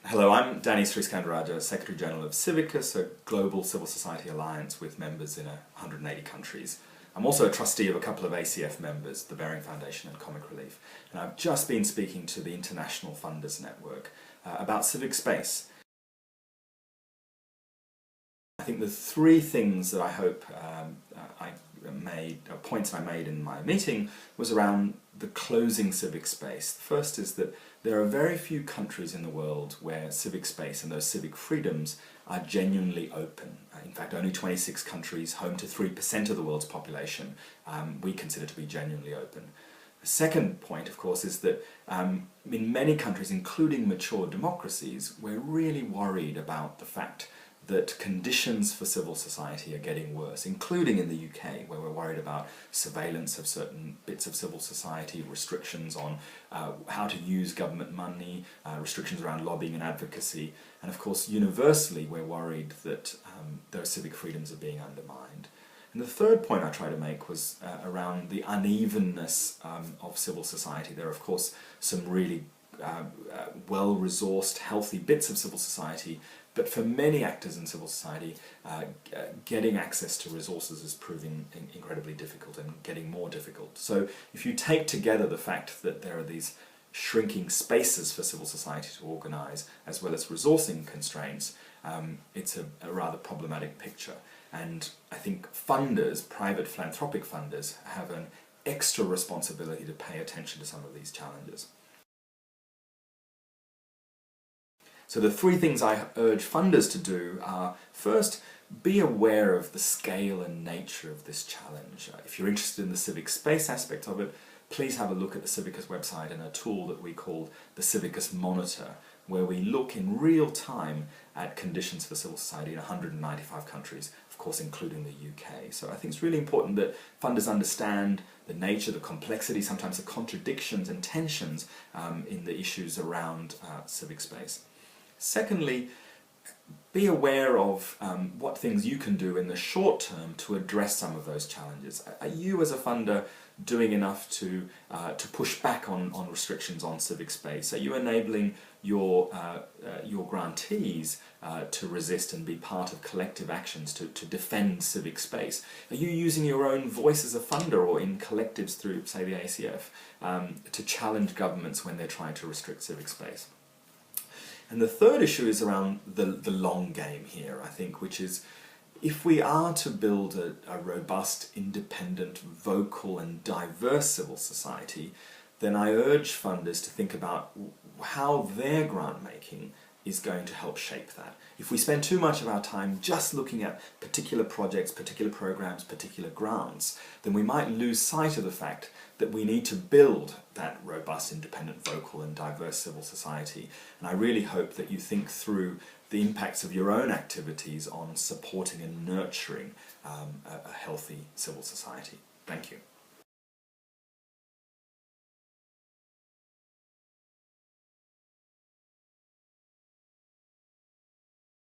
Hello, I'm Danny Sriskandarajah, Secretary General of Civicus, a global civil society alliance with members in 180 countries. I'm also a trustee of a couple of ACF members, the Bering Foundation and Comic Relief, and I've just been speaking to the International Funders Network about civic space. I think the three things that I hope points I made in my meeting was around the closing civic space. The first is that there are very few countries in the world where civic space and those civic freedoms are genuinely open. In fact, only 26 countries, home to 3% of the world's population, we consider to be genuinely open. The second point, of course, is that in many countries, including mature democracies, we're really worried about the fact that conditions for civil society are getting worse, including in the UK, where we're worried about surveillance of certain bits of civil society, restrictions on how to use government money, restrictions around lobbying and advocacy, and of course universally we're worried that those civic freedoms are being undermined. And the third point I try to make was around the unevenness of civil society. There are of course some really well-resourced, healthy bits of civil society, but for many actors in civil society, getting access to resources is proving incredibly difficult and getting more difficult. So if you take together the fact that there are these shrinking spaces for civil society to organise, as well as resourcing constraints, it's a rather problematic picture. And I think funders, private philanthropic funders, have an extra responsibility to pay attention to some of these challenges. So the three things I urge funders to do are, first, be aware of the scale and nature of this challenge. If you're interested in the civic space aspect of it, please have a look at the Civicus website and a tool that we call the Civicus Monitor, where we look in real time at conditions for civil society in 195 countries, of course including the UK. So I think it's really important that funders understand the nature, the complexity, sometimes the contradictions and tensions in the issues around civic space. Secondly, be aware of what things you can do in the short term to address some of those challenges. Are you as a funder doing enough to push back on restrictions on civic space? Are you enabling your grantees to resist and be part of collective actions to defend civic space? Are you using your own voice as a funder or in collectives through, say, the ACF to challenge governments when they're trying to restrict civic space? And the third issue is around the long game here, I think, which is if we are to build a robust, independent, vocal and diverse civil society, then I urge funders to think about how their grant making is going to help shape that. If we spend too much of our time just looking at particular projects, particular programs, particular grants, then we might lose sight of the fact that we need to build that robust, independent, vocal and diverse civil society. And I really hope that you think through the impacts of your own activities on supporting and nurturing a healthy civil society. Thank you.